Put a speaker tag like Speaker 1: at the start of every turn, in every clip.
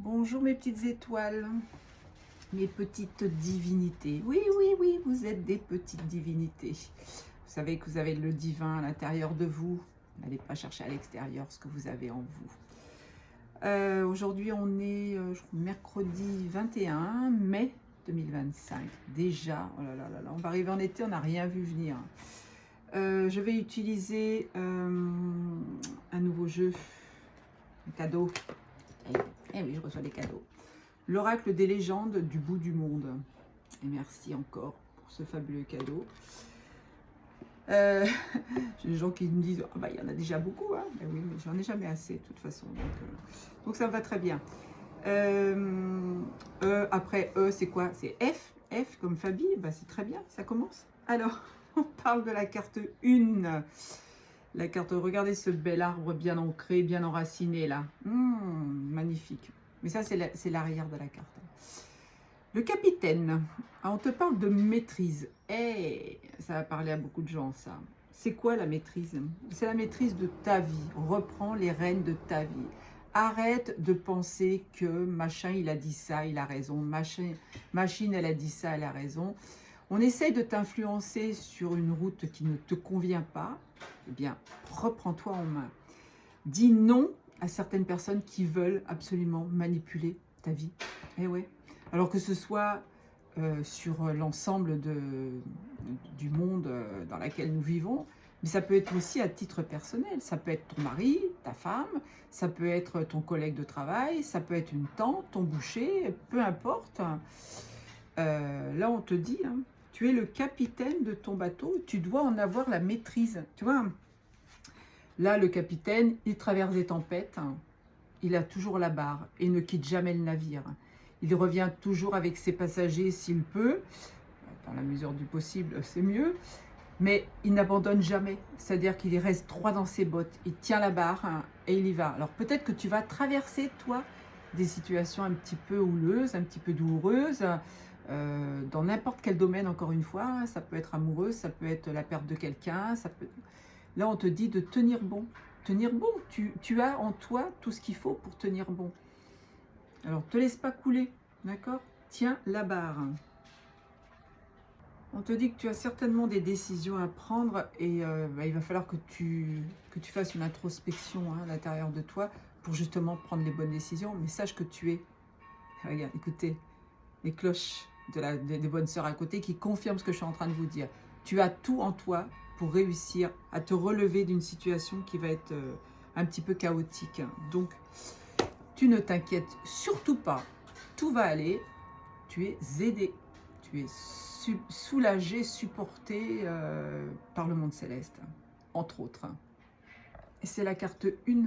Speaker 1: Bonjour mes petites étoiles, mes petites divinités. Oui, oui, oui, vous êtes des petites divinités. Vous savez que vous avez le divin à l'intérieur de vous. N'allez pas chercher à l'extérieur ce que vous avez en vous. Aujourd'hui, on est mercredi 21 mai 2025. Déjà, oh là là là là, on va arriver en été, on n'a rien vu venir. Je vais utiliser un nouveau jeu, un cadeau. Eh oui, je reçois des cadeaux. L'oracle des légendes du bout du monde. Et merci encore pour ce fabuleux cadeau. J'ai des gens qui me disent oh, bah, il y en a déjà beaucoup. Hein. Ben oui, mais j'en ai jamais assez de toute façon. Donc ça me va très bien. Après E, c'est quoi? C'est F. F comme Fabi. Ben, c'est très bien, ça commence. Alors, on parle de la carte 1. La carte, regardez ce bel arbre bien ancré, bien enraciné là. Magnifique. Mais ça, c'est l'arrière de la carte. Le capitaine. Ah, on te parle de maîtrise. Ça va parler à beaucoup de gens, ça. C'est quoi la maîtrise? C'est la maîtrise de ta vie. Reprends les rênes de ta vie. Arrête de penser que machin, il a dit ça, il a raison. Machine, elle a dit ça, elle a raison. On essaye de t'influencer sur une route qui ne te convient pas. Eh bien, reprends-toi en main. Dis non à certaines personnes qui veulent absolument manipuler ta vie. Eh ouais. Alors que ce soit sur l'ensemble du monde dans lequel nous vivons, mais ça peut être aussi à titre personnel. Ça peut être ton mari, ta femme, ça peut être ton collègue de travail, ça peut être une tante, ton boucher, peu importe. Là, on te dit, hein, tu es le capitaine de ton bateau, tu dois en avoir la maîtrise. Tu vois, là, le capitaine, il traverse des tempêtes, hein, il a toujours la barre et ne quitte jamais le navire. Il revient toujours avec ses passagers s'il peut, dans la mesure du possible, c'est mieux, mais il n'abandonne jamais. C'est-à-dire qu'il reste droit dans ses bottes, il tient la barre hein, et il y va. Alors peut-être que tu vas traverser, toi, des situations un petit peu houleuses, un petit peu douloureuses, dans n'importe quel domaine, encore une fois. Ça peut être amoureux, ça peut être la perte de quelqu'un, ça peut... Là, on te dit de tenir bon. Tenir bon, tu as en toi tout ce qu'il faut pour tenir bon. Alors, ne te laisse pas couler, d'accord? Tiens la barre. On te dit que tu as certainement des décisions à prendre et il va falloir que tu fasses une introspection hein, à l'intérieur de toi pour justement prendre les bonnes décisions. Mais sache que tu es... Regarde, écoutez, les cloches des bonnes sœurs à côté qui confirment ce que je suis en train de vous dire. Tu as tout en toi pour réussir à te relever d'une situation qui va être un petit peu chaotique. Donc, tu ne t'inquiètes surtout pas. Tout va aller. Tu es aidé. Tu es soulagé, supporté par le monde céleste, entre autres. Et c'est la carte 1.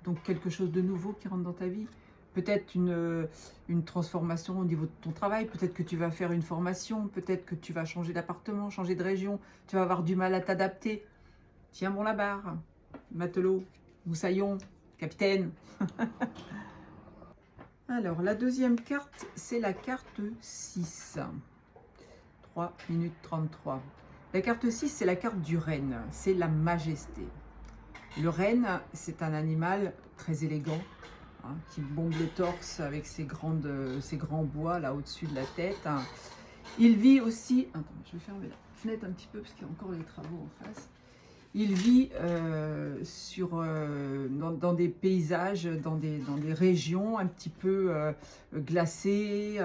Speaker 1: Donc, quelque chose de nouveau qui rentre dans ta vie. Peut-être une transformation au niveau de ton travail, peut-être que tu vas faire une formation, peut-être que tu vas changer d'appartement, changer de région, tu vas avoir du mal à t'adapter. Tiens bon la barre, matelot, moussaillon, capitaine. Alors, la deuxième carte, c'est la carte 6. 3 minutes 33. La carte 6, c'est la carte du renne, c'est la majesté. Le renne, c'est un animal très élégant, hein, qui bombe le torse avec ses grands bois là au-dessus de la tête. Hein. Il vit aussi... Attends, je vais fermer la fenêtre un petit peu parce qu'il y a encore les travaux en face. Il vit dans des paysages, dans des régions un petit peu glacées.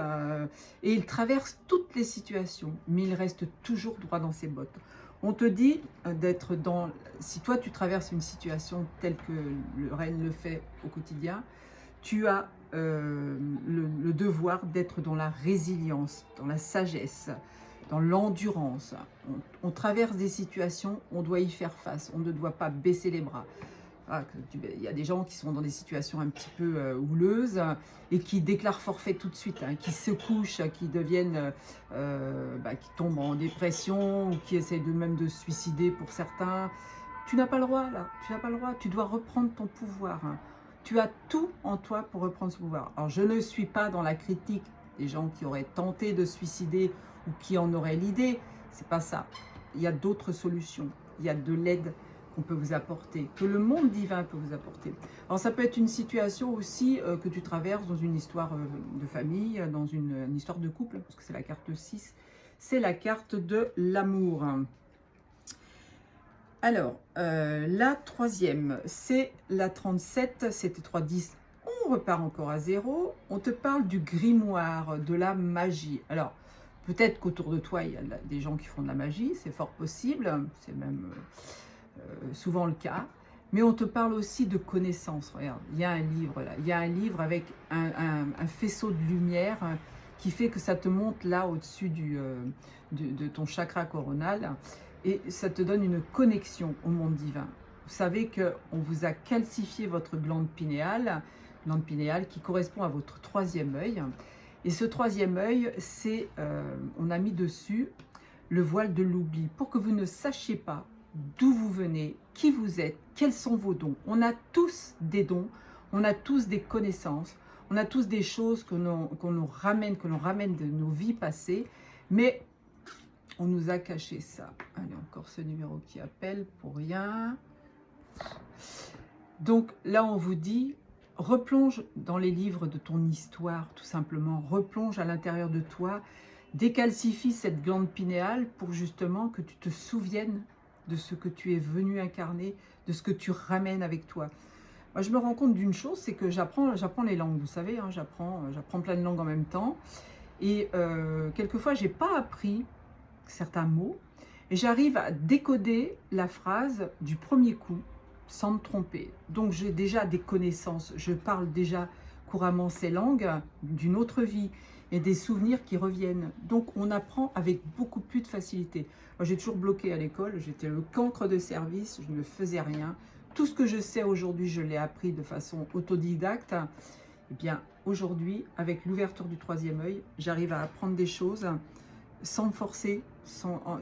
Speaker 1: Et il traverse toutes les situations, mais il reste toujours droit dans ses bottes. On te dit d'être dans... Si toi, tu traverses une situation telle que le renne le fait au quotidien, tu as le devoir d'être dans la résilience, dans la sagesse, dans l'endurance. On traverse des situations, on doit y faire face, on ne doit pas baisser les bras. Il y a des gens qui sont dans des situations un petit peu houleuses et qui déclarent forfait tout de suite, hein, qui se couchent, qui deviennent, qui tombent en dépression ou qui essayent même de se suicider pour certains. Tu n'as pas le droit là, tu n'as pas le droit, tu dois reprendre ton pouvoir. Hein. Tu as tout en toi pour reprendre ce pouvoir. Alors je ne suis pas dans la critique des gens qui auraient tenté de se suicider ou qui en auraient l'idée, c'est pas ça. Il y a d'autres solutions, il y a de l'aide qu'on peut vous apporter, que le monde divin peut vous apporter. Alors ça peut être une situation aussi que tu traverses dans une histoire de famille, dans une histoire de couple, parce que c'est la carte 6, c'est la carte de l'amour. Alors, la troisième, c'est la 37, c'était 3-10, on repart encore à 0, on te parle du grimoire, de la magie. Alors, peut-être qu'autour de toi, il y a des gens qui font de la magie, c'est fort possible, c'est même souvent le cas, mais on te parle aussi de connaissances. Regarde, il y a un livre là, il y a un livre avec un faisceau de lumière qui fait que ça te monte là au-dessus de ton chakra coronal et ça te donne une connexion au monde divin. Vous savez qu'on vous a calcifié votre glande pinéale qui correspond à votre troisième œil. Et ce troisième œil, c'est, on a mis dessus le voile de l'oubli pour que vous ne sachiez pas d'où vous venez, qui vous êtes, quels sont vos dons. On a tous des dons, on a tous des connaissances, on a tous des choses qu'on nous ramène, que l'on ramène de nos vies passées, mais on nous a caché ça. Allez, encore ce numéro qui appelle pour rien. Donc là, on vous dit, replonge dans les livres de ton histoire, tout simplement. Replonge à l'intérieur de toi, décalcifie cette glande pinéale pour justement que tu te souviennes de ce que tu es venu incarner, de ce que tu ramènes avec toi. Moi, je me rends compte d'une chose, c'est que j'apprends les langues, vous savez, hein, j'apprends plein de langues en même temps. Et quelquefois, je n'ai pas appris certains mots, et j'arrive à décoder la phrase du premier coup, sans me tromper. Donc, j'ai déjà des connaissances, je parle déjà couramment ces langues d'une autre vie, et des souvenirs qui reviennent. Donc, on apprend avec beaucoup plus de facilité. Moi, j'ai toujours bloqué à l'école, j'étais le cancre de service, je ne faisais rien. Tout ce que je sais aujourd'hui, je l'ai appris de façon autodidacte. Eh bien, aujourd'hui, avec l'ouverture du troisième œil, j'arrive à apprendre des choses sans me forcer.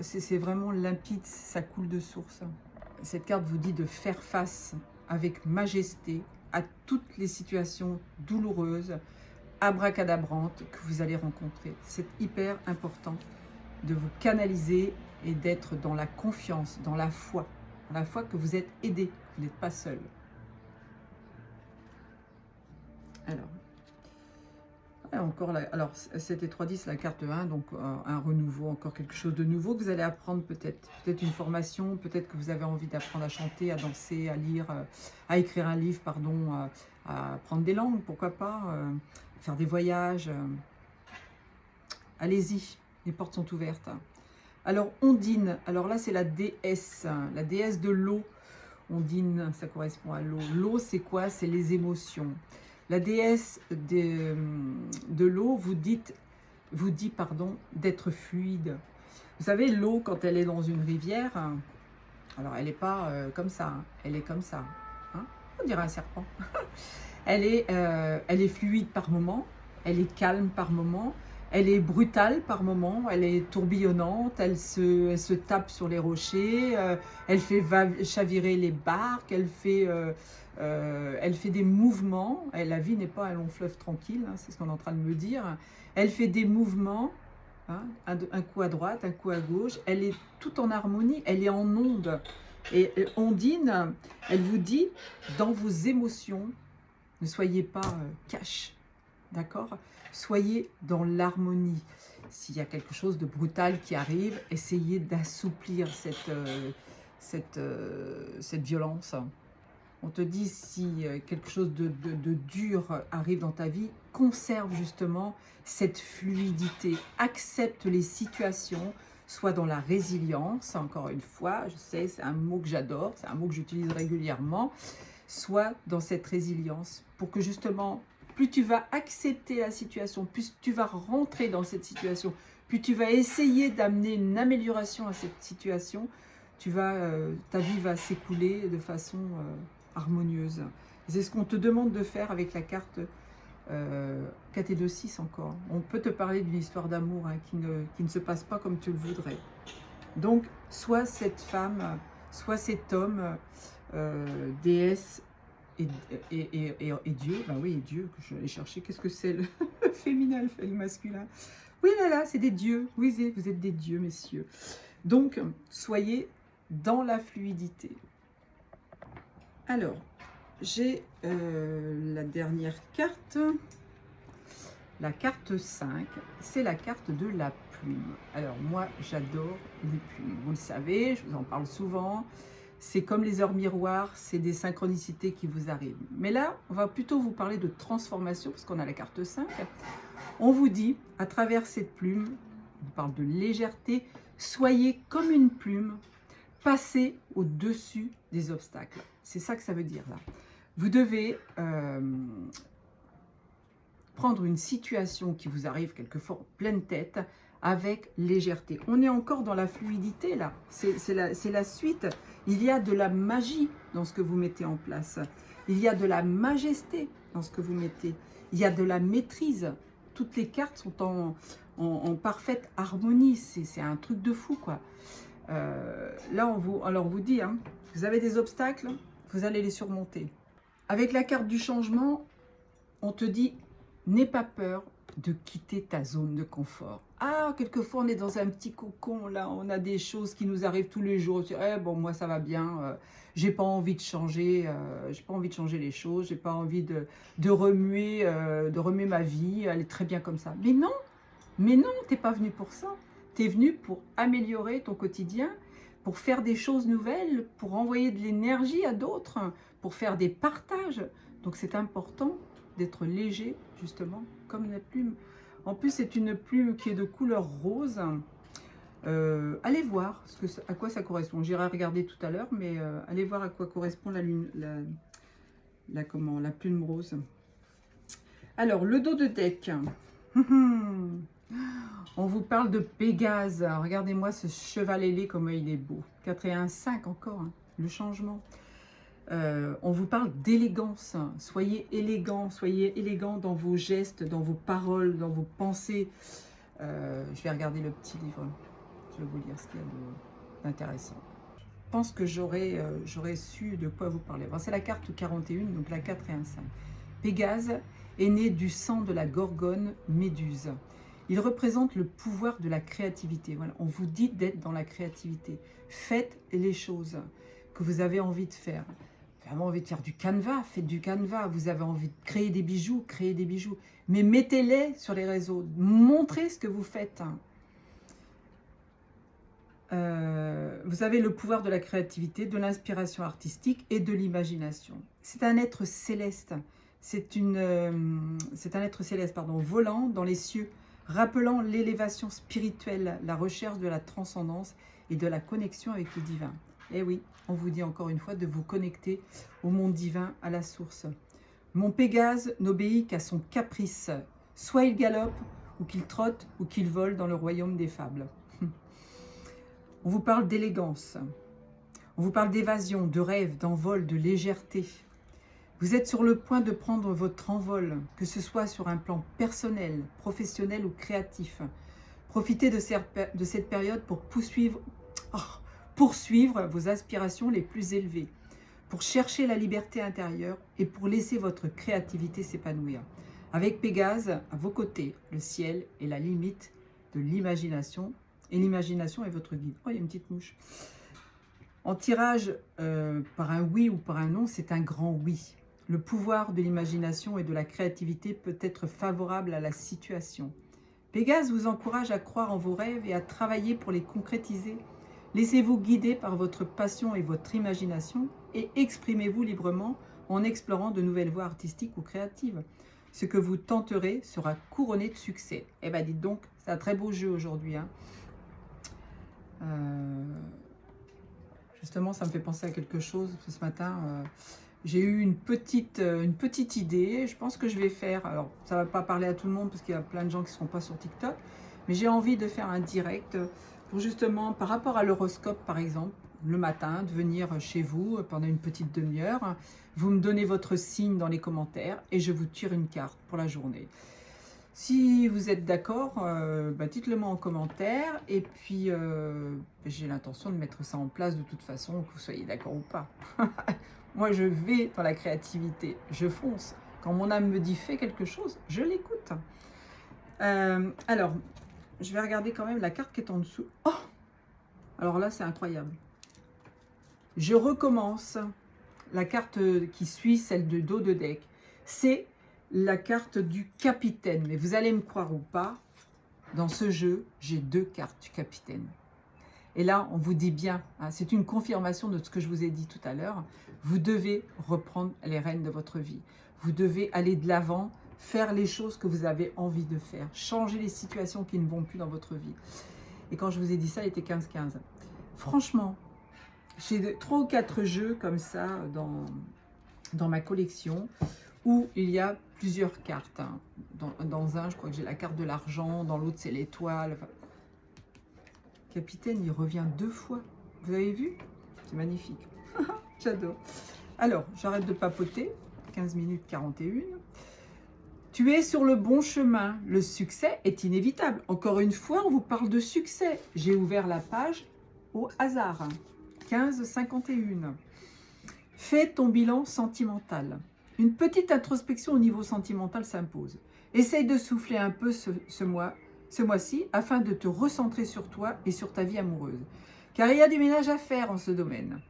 Speaker 1: C'est vraiment limpide, ça coule de source. Cette carte vous dit de faire face avec majesté à toutes les situations douloureuses, abracadabrantes que vous allez rencontrer. C'est hyper important de vous canaliser et d'être dans la confiance, dans la foi que vous êtes aidé, vous n'êtes pas seul. Alors, c'était 3-10, la carte 1, donc un renouveau, encore quelque chose de nouveau que vous allez apprendre peut-être une formation, peut-être que vous avez envie d'apprendre à chanter, à danser, à lire, à écrire un livre, pardon, à apprendre des langues, pourquoi pas, faire des voyages. Allez-y, les portes sont ouvertes. Alors, Ondine, alors là, c'est la déesse de l'eau. Ondine, ça correspond à l'eau. L'eau, c'est quoi? C'est les émotions. La déesse de l'eau vous dit d'être fluide. Vous savez, l'eau, quand elle est dans une rivière, alors elle n'est pas comme ça, hein, elle est comme ça. Hein, on dirait un serpent. Elle est fluide par moment, elle est calme par moment, elle est brutale par moment, elle est tourbillonnante, elle se tape sur les rochers, elle fait chavirer les barques, elle fait des mouvements. La vie n'est pas un long fleuve tranquille, hein, c'est ce qu'on est en train de me dire. Elle fait des mouvements, hein, un coup à droite, un coup à gauche, elle est tout en harmonie, elle est en onde. Et Ondine, elle vous dit, dans vos émotions, ne soyez pas cash, d'accord? Soyez dans l'harmonie. S'il y a quelque chose de brutal qui arrive, essayez d'assouplir cette violence. On te dit, si quelque chose de dur arrive dans ta vie, conserve justement cette fluidité. Accepte les situations, soit dans la résilience, encore une fois, je sais, c'est un mot que j'adore, c'est un mot que j'utilise régulièrement, soit dans cette résilience, pour que justement, plus tu vas accepter la situation, plus tu vas rentrer dans cette situation, plus tu vas essayer d'amener une amélioration à cette situation, ta vie va s'écouler de façon harmonieuse. C'est ce qu'on te demande de faire avec la carte 4 et 2, 6 encore. On peut te parler d'une histoire d'amour hein, qui ne se passe pas comme tu le voudrais. Donc, soit cette femme, soit cet homme, déesse et Dieu, ben oui, Dieu, que je vais aller chercher, qu'est-ce que c'est le féminin, le masculin? Oui, là, c'est des dieux, oui, vous êtes des dieux, messieurs. Donc, soyez dans la fluidité. Alors, j'ai la dernière carte, la carte 5, c'est la carte de la plume. Alors moi, j'adore les plumes, vous le savez, je vous en parle souvent. C'est comme les heures miroirs, c'est des synchronicités qui vous arrivent. Mais là, on va plutôt vous parler de transformation, parce qu'on a la carte 5. On vous dit, à travers cette plume, on parle de légèreté, soyez comme une plume, passez au-dessus des obstacles. C'est ça que ça veut dire là. Vous devez prendre une situation qui vous arrive quelquefois en pleine tête avec légèreté. On est encore dans la fluidité là, c'est la suite. Il y a de la magie dans ce que vous mettez en place. Il y a de la majesté dans ce que vous mettez. Il y a de la maîtrise. Toutes les cartes sont en parfaite harmonie. C'est un truc de fou quoi. Là, on vous dit, hein, vous avez des obstacles, vous allez les surmonter. Avec la carte du changement, on te dit, n'aie pas peur de quitter ta zone de confort. Ah, quelquefois, on est dans un petit cocon, là, on a des choses qui nous arrivent tous les jours. Eh, bon, moi, ça va bien, j'ai pas envie de changer, les choses, j'ai pas envie de remuer ma vie, elle est très bien comme ça. Mais non, t'es pas venu pour ça. Tu es venu pour améliorer ton quotidien, pour faire des choses nouvelles, pour envoyer de l'énergie à d'autres, pour faire des partages. Donc c'est important d'être léger, justement, comme la plume. En plus, c'est une plume qui est de couleur rose. Allez voir à quoi ça correspond. J'irai regarder tout à l'heure, mais allez voir à quoi correspond la plume rose. Alors, le dos de deck. On vous parle de Pégase. Regardez-moi ce cheval ailé, comment il est beau. 4 et 1, 5 encore, hein, le changement. On vous parle d'élégance. Soyez élégant dans vos gestes, dans vos paroles, dans vos pensées. Je vais regarder le petit livre. Je vais vous lire ce qu'il y a d'intéressant. Je pense que j'aurais su de quoi vous parler. C'est la carte 41, donc la 4 et 1, 5. Pégase est né du sang de la gorgone Méduse. Il représente le pouvoir de la créativité. Voilà, on vous dit d'être dans la créativité. Faites les choses que vous avez envie de faire. Vous avez envie de faire du canevas, faites du canevas. Vous avez envie de créer des bijoux, créez des bijoux. Mais mettez-les sur les réseaux. Montrez ce que vous faites. Vous avez le pouvoir de la créativité, de l'inspiration artistique et de l'imagination. C'est un être céleste. C'est un être céleste, volant dans les cieux, rappelant l'élévation spirituelle, la recherche de la transcendance et de la connexion avec le divin. Et oui, on vous dit encore une fois de vous connecter au monde divin, à la source. Mon Pégase n'obéit qu'à son caprice, soit il galope, ou qu'il trotte, ou qu'il vole dans le royaume des fables. On vous parle d'élégance, on vous parle d'évasion, de rêve, d'envol, de légèreté. Vous êtes sur le point de prendre votre envol, que ce soit sur un plan personnel, professionnel ou créatif. Profitez de cette période pour poursuivre vos aspirations les plus élevées, pour chercher la liberté intérieure et pour laisser votre créativité s'épanouir. Avec Pégase, à vos côtés, le ciel est la limite de l'imagination, et l'imagination est votre guide. Oh, il y a une petite mouche. En tirage par un oui ou par un non, c'est un grand oui. Le pouvoir de l'imagination et de la créativité peut être favorable à la situation. Pégase vous encourage à croire en vos rêves et à travailler pour les concrétiser. Laissez-vous guider par votre passion et votre imagination et exprimez-vous librement en explorant de nouvelles voies artistiques ou créatives. Ce que vous tenterez sera couronné de succès. Eh bien, dites donc, c'est un très beau jeu aujourd'hui. Hein. Justement, ça me fait penser à quelque chose. Ce matin, j'ai eu une petite idée. Je pense que je vais faire... Alors, ça ne va pas parler à tout le monde parce qu'il y a plein de gens qui ne seront pas sur TikTok. Mais j'ai envie de faire un direct pour justement, par rapport à l'horoscope, par exemple, le matin, de venir chez vous pendant une petite demi-heure. Vous me donnez votre signe dans les commentaires et je vous tire une carte pour la journée. Si vous êtes d'accord, dites-le moi en commentaire. Et puis, j'ai l'intention de mettre ça en place de toute façon, que vous soyez d'accord ou pas. Moi, je vais dans la créativité, je fonce. Quand mon âme me dit fais quelque chose, je l'écoute. Alors, je vais regarder quand même la carte qui est en dessous. Oh! Alors là, c'est incroyable. Je recommence. la carte qui suit celle de dos de deck, c'est la carte du capitaine. Mais vous allez me croire ou pas, dans ce jeu, j'ai 2 cartes du capitaine. Et là, on vous dit bien, hein, c'est une confirmation de ce que je vous ai dit tout à l'heure, vous devez reprendre les rênes de votre vie. Vous devez aller de l'avant, faire les choses que vous avez envie de faire, changer les situations qui ne vont plus dans votre vie. Et quand je vous ai dit ça, il était 15-15. Franchement, j'ai 3 ou 4 jeux comme ça dans ma collection où il y a plusieurs cartes. Hein. Dans un, je crois que j'ai la carte de l'argent, dans l'autre, c'est l'étoile. Enfin, capitaine, il revient 2 fois. Vous avez vu? C'est magnifique. J'adore. Alors, j'arrête de papoter. 15 minutes 41. Tu es sur le bon chemin. Le succès est inévitable. Encore une fois, on vous parle de succès. J'ai ouvert la page au hasard. 15-51. Fais ton bilan sentimental. Une petite introspection au niveau sentimental s'impose. Essaye de souffler un peu ce mois-ci afin de te recentrer sur toi et sur ta vie amoureuse. Car il y a du ménage à faire en ce domaine.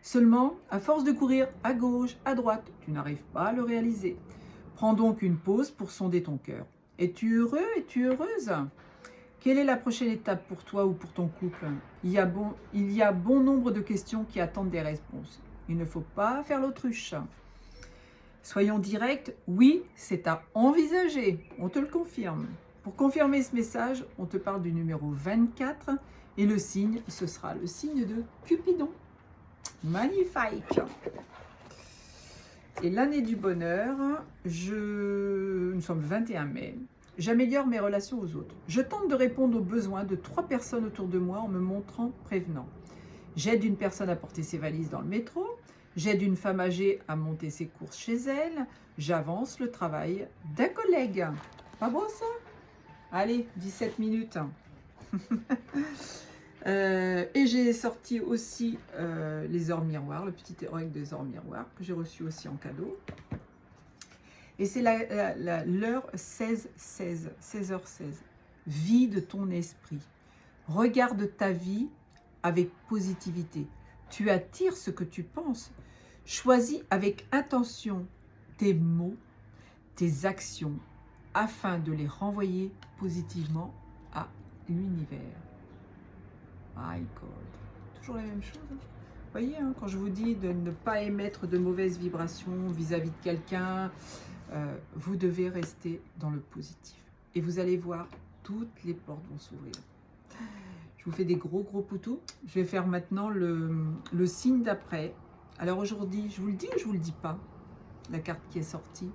Speaker 1: Seulement, à force de courir à gauche, à droite, tu n'arrives pas à le réaliser. Prends donc une pause pour sonder ton cœur. Es-tu heureux? Es-tu heureuse? Quelle est la prochaine étape pour toi ou pour ton couple? Il y a bon nombre de questions qui attendent des réponses. Il ne faut pas faire l'autruche. Soyons directs, oui, c'est à envisager, on te le confirme. Pour confirmer ce message, on te parle du numéro 24 et le signe, ce sera le signe de Cupidon. Magnifique! Et l'année du bonheur, nous sommes le 21 mai. J'améliore mes relations aux autres. Je tente de répondre aux besoins de 3 personnes autour de moi en me montrant prévenant. J'aide une personne à porter ses valises dans le métro. J'aide une femme âgée à monter ses courses chez elle. J'avance le travail d'un collègue. Pas beau ça? Allez, 17 minutes. Et j'ai sorti aussi les ors miroirs, le petit oracle des ors miroirs que j'ai reçu aussi en cadeau. Et c'est l'heure 16h16. Vide ton esprit. Regarde ta vie avec positivité. Tu attires ce que tu penses. Choisis avec attention tes mots, tes actions, afin de les renvoyer positivement à l'univers. My God. Toujours la même chose. Hein. Vous voyez, hein, quand je vous dis de ne pas émettre de mauvaises vibrations vis-à-vis de quelqu'un, vous devez rester dans le positif. Et vous allez voir, toutes les portes vont s'ouvrir. Je vous fais des gros poutous. Je vais faire maintenant le signe d'après. Alors aujourd'hui, je vous le dis ou je vous le dis pas, la carte qui est sortie?